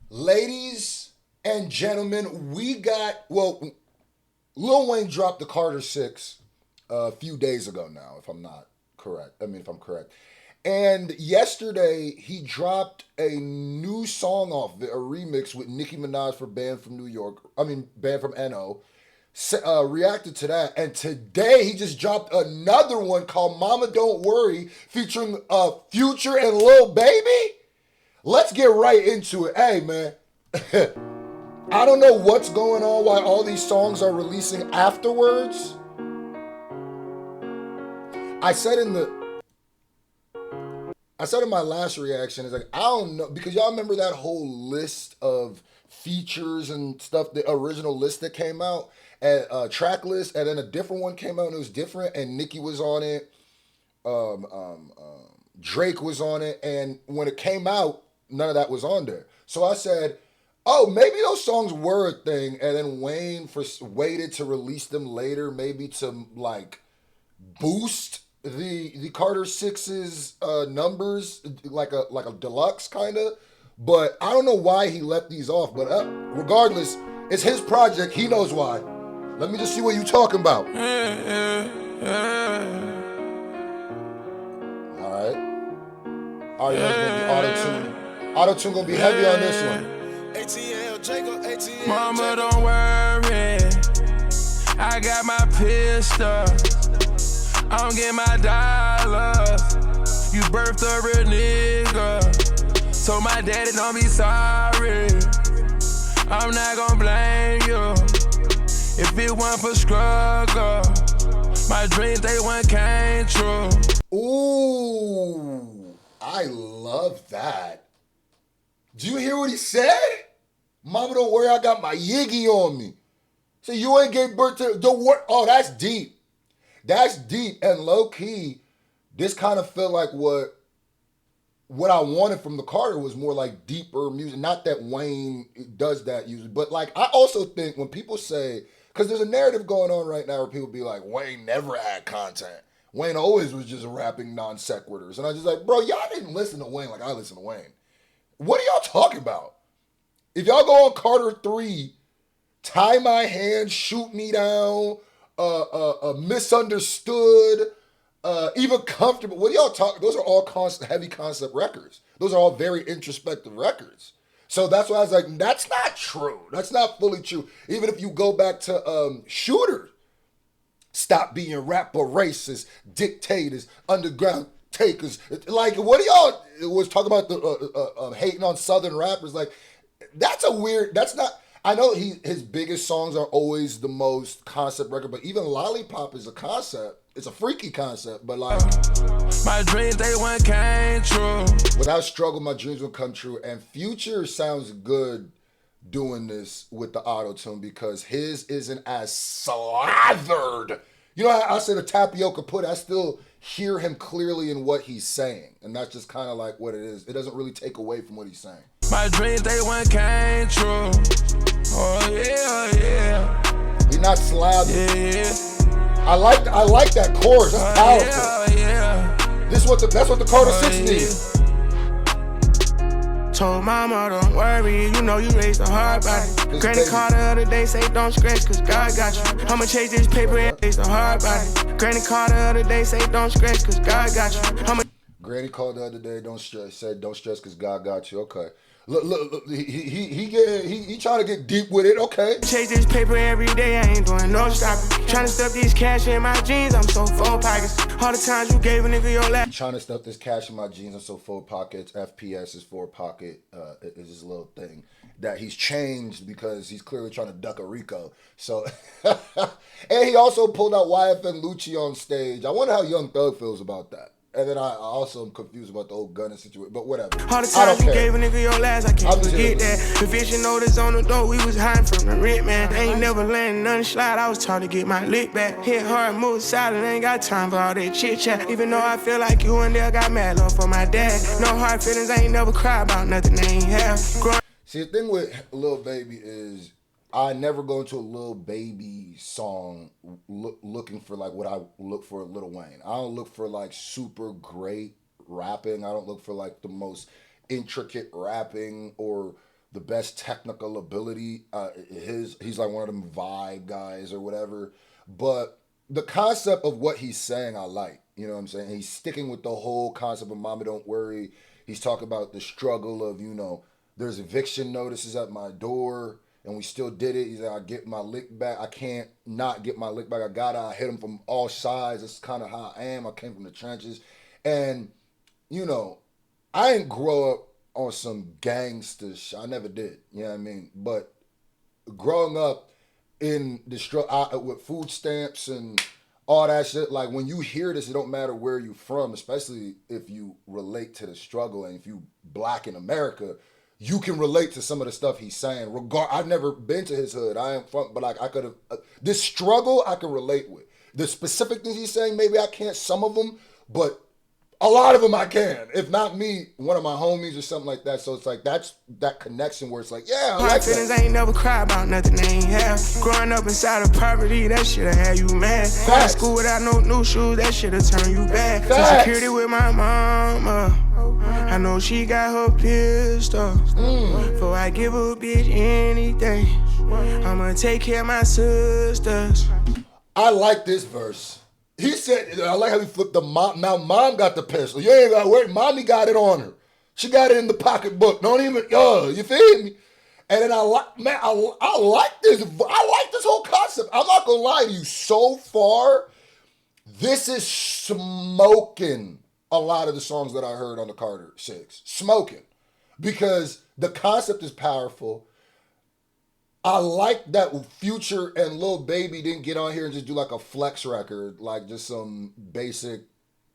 Ladies and gentlemen, Lil Wayne dropped the Carter 6 a few days ago now, if I'm not correct. If I'm correct. And yesterday, he dropped a new song off it, a remix with Nicki Minaj for Band from New York. Band from NO. Reacted to that. And today, he just dropped another one called Momma Don't Worry, featuring Future and Lil Baby. Let's get right into it. Hey, man. I don't know what's going on, why all these songs are releasing afterwards. I said in my last reaction, it's like, I don't know, because y'all remember that whole list of features and stuff, the original list that came out, track list, and then a different one came out and it was different, and Nicki was on it, Drake was on it, and when it came out, none of that was on there. So I said, oh, maybe those songs were a thing, and then Wayne waited to release them later, maybe to like boost the Carter Six's numbers, like a deluxe kind of. But I don't know why he left these off. But regardless, it's his project. He knows why. Let me just see what you talking about. All right. Already know it's gonna be Autotune. Autotune gonna be heavy on this one. Mama, don't worry, I got my pistol, I'm getting my dollars. You birthed a real nigga, so my daddy don't be sorry. I'm not gonna blame you if it wasn't for struggle. My dreams, they one came true. Ooh, I love that. Do you hear what he said? Mama, don't worry, I got my Yiggy on me. So you ain't gave birth to, don't worry. Oh, that's deep. That's deep. And low key, this kind of felt like what I wanted from the Carter was more like deeper music. Not that Wayne does that usually, but like I also think when people say, because there's a narrative going on right now where people be like, Wayne never had content. Wayne always was just rapping non sequiturs. And I was just like, bro, y'all didn't listen to Wayne like I listen to Wayne. What are y'all talking about? If y'all go on Carter 3, Tie My Hand, Shoot Me Down, Misunderstood, even Comfortable. What are y'all talking? Those are all heavy concept records. Those are all very introspective records. So that's why I was like, that's not true. That's not fully true. Even if you go back to Shooter, stop being rapper racist, dictators, underground takers. Like, what are y'all was talking about the hating on Southern rappers? Like, that's not. I know his biggest songs are always the most concept record, but even Lollipop is a concept. It's a freaky concept, but like my dreams, they one came true. Without struggle, my dreams will come true. And Future sounds good doing this with the auto-tune because his isn't as slathered. You know how I said a tapioca pudding? I still hear him clearly in what he's saying. And that's just kind of like what it is. It doesn't really take away from what he's saying. My dreams, they one came true. Oh yeah, yeah. He's not slathered. Yeah. I like that chorus. That's powerful. Yeah. That's what the Carter 6 needs. Told mama, don't worry, you know you raised a hard body. Granny called the other day, say don't scratch, cause God got you. I'ma chase this paper and raise a hard body. Granny called the other day, say don't scratch, cause God got you. Granny called the other day, said don't stress, cause God got you. Okay. Look, he trying to get deep with it. Okay. Chase this paper every day, I ain't doing no stopping. Trying to stuff this cash in my jeans, I'm so full pockets. All the times you gave a nigga your last. Trying to stuff this cash in my jeans, I'm so full pockets. FPS is four pocket, is his little thing that he's changed because he's clearly trying to duck a Rico. So, and he also pulled out YFN Lucci on stage. I wonder how Young Thug feels about that. And then I also am confused about the old gunning situation, but whatever. All the times you gave a nigga your last, I can't forget that. The vision notice on the door, we was hiding from the rent, man. I ain't never letting nothing slide, I was trying to get my lick back. Hit hard, move silent, ain't got time for all that chit chat. Even though I feel like you and there got mad love for my dad. No hard feelings, I ain't never cry about nothing they ain't have. See, the thing with Lil Baby is I never go into a Lil Baby song looking for like what I look for Lil Wayne. I don't look for like super great rapping. I don't look for like the most intricate rapping or the best technical ability. He's like one of them vibe guys or whatever. But the concept of what he's saying, I like. You know what I'm saying? He's sticking with the whole concept of "Mama, don't worry." He's talking about the struggle of, there's eviction notices at my door, and we still did it. He's like, I get my lick back. I can't not get my lick back. I hit him from all sides. That's kind of how I am. I came from the trenches. And, I didn't grow up on some gangster shit. I never did. You know what I mean? But growing up in the with food stamps and all that shit, like when you hear this, it don't matter where you from, especially if you relate to the struggle, and if you black in America, you can relate to some of the stuff he's saying. I've never been to his hood. I ain't from, but like I could have this struggle I can relate with. The specific things he's saying, maybe I can't some of them, but a lot of them I can. If not me, one of my homies or something like that. So it's like that's that connection where it's like, yeah, I like feelings ain't never cry about nothing they ain't have. Growing up inside of poverty, that shit'll have you mad. Going to school without no new shoes, that shit'll turn you bad. To security with my mama, I know she got her pistol. Before I give a bitch anything, I'ma take care of my sisters. I like this verse. He said, I like how he flipped the mom. Now mom got the pistol. You ain't got to worry. Mommy got it on her. She got it in the pocketbook. Don't even, you feel me? And then I like this. I like this whole concept. I'm not going to lie to you. So far, this is smoking a lot of the songs that I heard on the Carter 6. Smoking. Because the concept is powerful. I like that Future and Lil Baby didn't get on here and just do like a flex record, like just some basic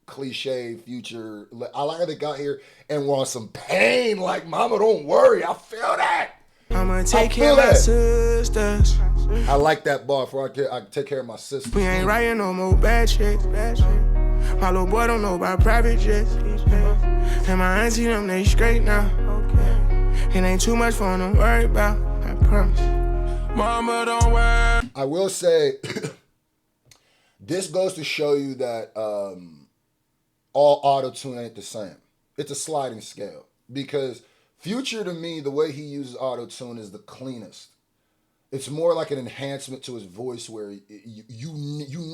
cliche Future. I like how they got here and were on some pain, like "Mama, don't worry, I feel that." I'ma take care of my sisters. I like that bar for I take care of my sisters. We ain't writing no more bad shit. My little boy don't know about private jets. And my auntie them, they straight now. It ain't too much for them to worry about, I promise. Mama, don't worry. I will say, this goes to show you that all auto-tune ain't the same. It's a sliding scale. Because Future, to me, the way he uses auto-tune is the cleanest. It's more like an enhancement to his voice where you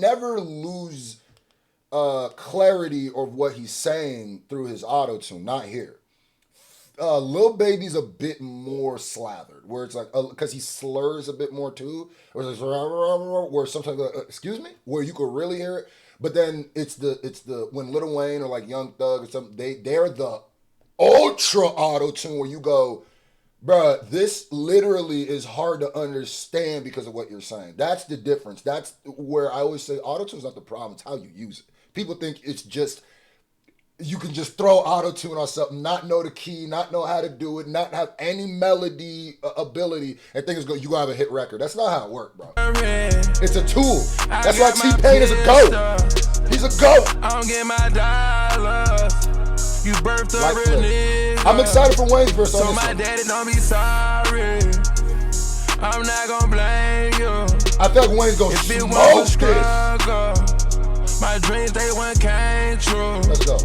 never lose clarity of what he's saying through his auto-tune. Not here. Lil Baby's a bit more slathered, where it's like, because he slurs a bit more too, where sometimes, excuse me, where you could really hear it. But then it's the when Lil Wayne or like Young Thug or something, they're the ultra auto tune where you go, bruh, this literally is hard to understand because of what you're saying. That's the difference. That's where I always say auto tune's not the problem, it's how you use it. People think it's just, you can just throw auto-tune on something, not know the key, not know how to do it, not have any melody ability, and think you're gonna have a hit record. That's not how it works, bro. It's a tool. That's why T-Pain is a GOAT. He's a GOAT. I don't get my dollars. You birthed a real nigga. I'm excited for Wayne's verse on so this my one. daddy don't be sorry. I'm not gonna blame you. I feel like Wayne's gonna smoke this. My dreams, they went came true. Let's go.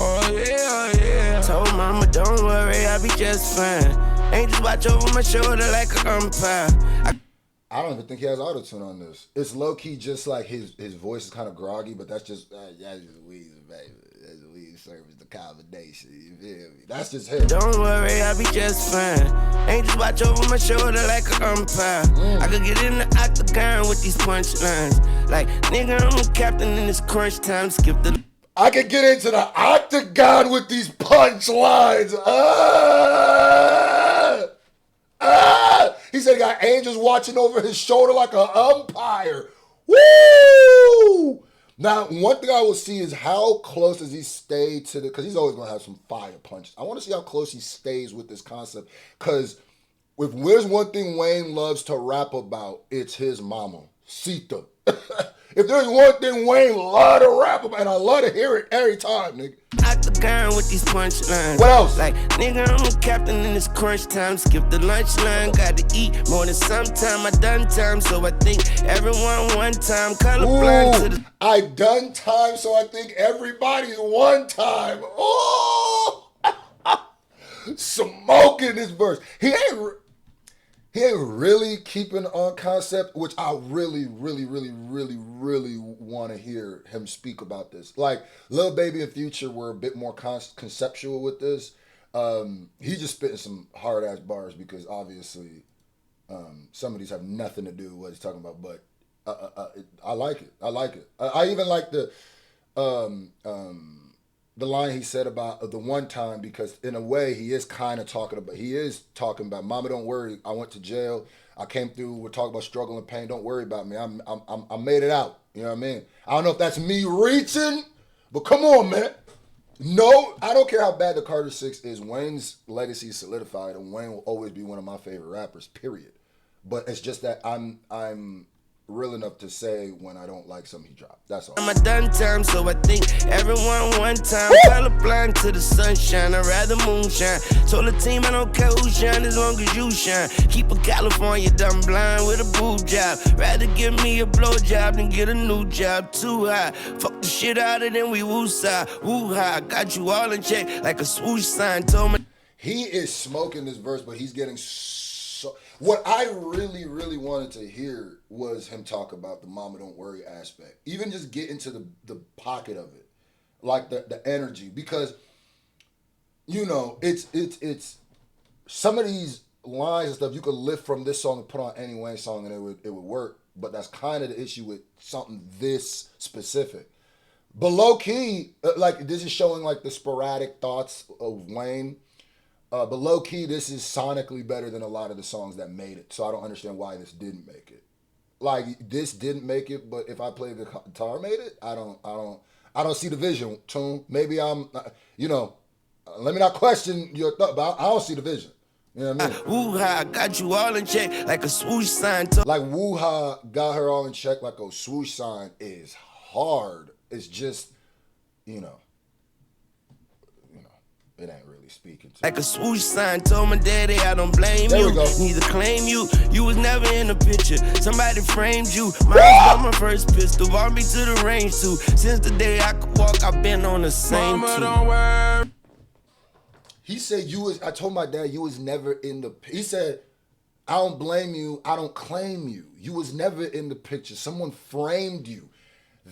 Oh yeah. Told mama, don't worry, I'll be just fine. Ain't just watch over my shoulder like a umpire. I don't even think he has auto-tune on this. It's low-key just like his voice is kind of groggy, but that's just weed, baby. That's weed service, the combination, you feel me? That's just him. Don't worry, I'll be just fine. Ain't just watch over my shoulder like a umpire. I could get in the octagon with these punchlines. Like, nigga, I'm a captain in this crunch time, skip the... I could get into the octagon with these punchlines. He said he got angels watching over his shoulder like an umpire. Woo! Now, one thing I will see is how close does he stay to the... Because he's always going to have some fire punches. I want to see how close he stays with this concept. Because if there's one thing Wayne loves to rap about, it's his mama, Sita. If there's one thing Wayne love to rap about, and I love to hear it every time, nigga. Octagon with these punchlines. What else? Like, nigga, I'm a captain in this crunch time. Skip the lunch line. Got to eat more than sometime. I done time, so I think everyone one time. Colorblind to the... I done time, so I think everybody's one time. Oh! Smoking this verse. He ain't really keeping on concept, which I really want to hear him speak about this. Like Lil Baby and Future were a bit more conceptual with this. He just spitting some hard ass bars because obviously some of these have nothing to do with what he's talking about. But I like it. I even like the line he said about the one time, because in a way he is talking about Mama, don't worry, I went to jail, I came through, we're talking about struggle and pain, don't worry about me, I made it out. You know what I mean? I don't know if that's me reaching, but come on, man. No, I don't care how bad the Carter 6 is. Wayne's legacy is solidified, and Wayne will always be one of my favorite rappers, period. But it's just that I'm real enough to say when I don't like something he dropped. That's all. I'm a done time, so I think everyone one time. Colorblind to the sunshine, I'd rather moonshine. Told the team I don't care who shine as long as you shine. Keep a California dumb blind with a boob job. Rather give me a blow job than get a new job. Too high, fuck the shit out of them, we woo-side. Woo-high, got you all in check like a swoosh sign. Told me he is smoking this verse, but he's getting what I really wanted to hear was him talk about the Mama Don't Worry aspect. Even just get into the pocket of it. Like the energy. Because, you know, it's some of these lines and stuff you could lift from this song and put on any Wayne song and it would work. But that's kind of the issue with something this specific. But low key, like this is showing like the sporadic thoughts of Wayne. But low key, this is sonically better than a lot of the songs that made it. So I don't understand why this didn't make it. Like this didn't make it, but if I played the guitar made it, I don't see the vision. Tune. Maybe I'm, let me not question your thought, but I don't see the vision. You know what I mean? Woo-ha, got you all in check like a swoosh sign. Like woo-ha got her all in check like a swoosh sign is hard. It's just, it ain't really speaking to like a swoosh sign. Told my daddy I don't blame there you. We go. Neither claim you. You was never in the picture. Somebody framed you. Mine was my first pistol. Brought me to the range too. Since the day I could walk, I've been on the same Mama, too. don't worry. He said I told my dad you was never in the, he said, I don't blame you, I don't claim you. You was never in the picture. Someone framed you.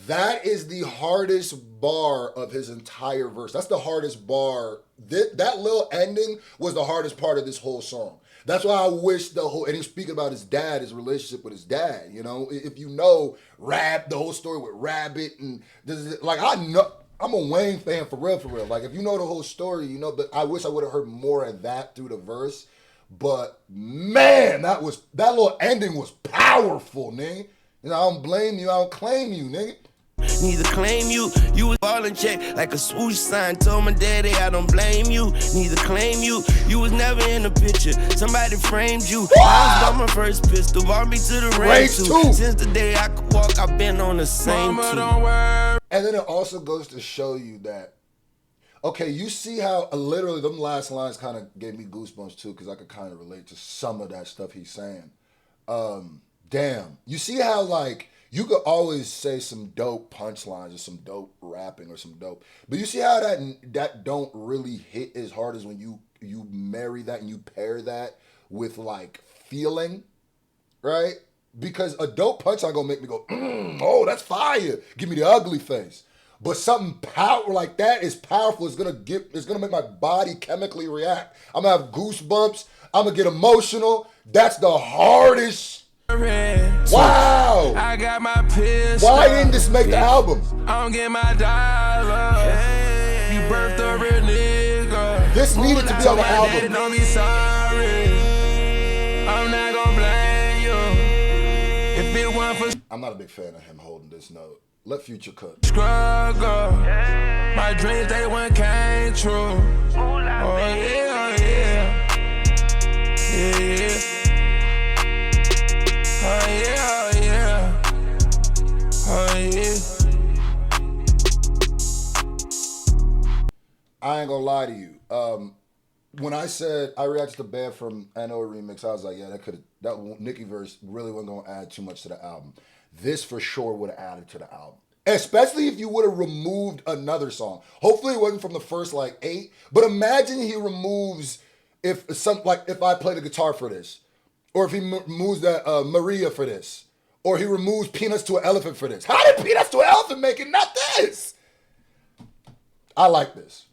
That is the hardest bar of his entire verse. That's the hardest bar. That little ending was the hardest part of this whole song. That's why I wish and he's speaking about his dad, his relationship with his dad. You know, if you know the whole story with Rabbit and like I know, I'm a Wayne fan for real. Like if you know the whole story, but I wish I would have heard more of that through the verse. But man, that little ending was powerful, nigga. I don't blame you, I don't claim you, nigga. Neither claim you. You was all in check like a swoosh sign. Told my daddy I don't blame you. Neither claim you. You was never in the picture. Somebody framed you. I was my first pistol. Brought me to the range too. Since the day I could walk, I've been on the same Mama, too. don't worry. And then it also goes to show you that, okay, you see how literally them last lines kind of gave me goosebumps too, because I could kind of relate to some of that stuff he's saying. Damn. You see how like you could always say some dope punchlines or some dope rapping or some dope, but you see how that don't really hit as hard as when you marry that and you pair that with like feeling, right? Because a dope punchline gonna make me go, oh, that's fire. Give me the ugly face. But something power like that is powerful. It's gonna make my body chemically react. I'm gonna have goosebumps. I'm gonna get emotional. That's the hardest. Wow. I got my pistol. Why didn't this make the album? I don't get my dollar. You birthed a real nigga. This needed to be on the Daddy, album. don't be sorry. I'm not gonna blame you. If it weren't for I'm not a big fan of him holding this note. Let Future cook. struggle, my dreams they went came true. Oh yeah, oh yeah. Yeah. Oh yeah, oh yeah. Oh yeah. I ain't gonna lie to you. When I said I reacted to Bad from NO Remix, I was like, yeah, that Nicki verse really wasn't gonna add too much to the album. This for sure would have added to the album. Especially if you would have removed another song. Hopefully it wasn't from the first like 8. But imagine he removes if I play the guitar for this, or if he removes that Maria for this, or he removes Peanuts to an Elephant for this. How did Peanuts to an Elephant make it? Not this. I like this.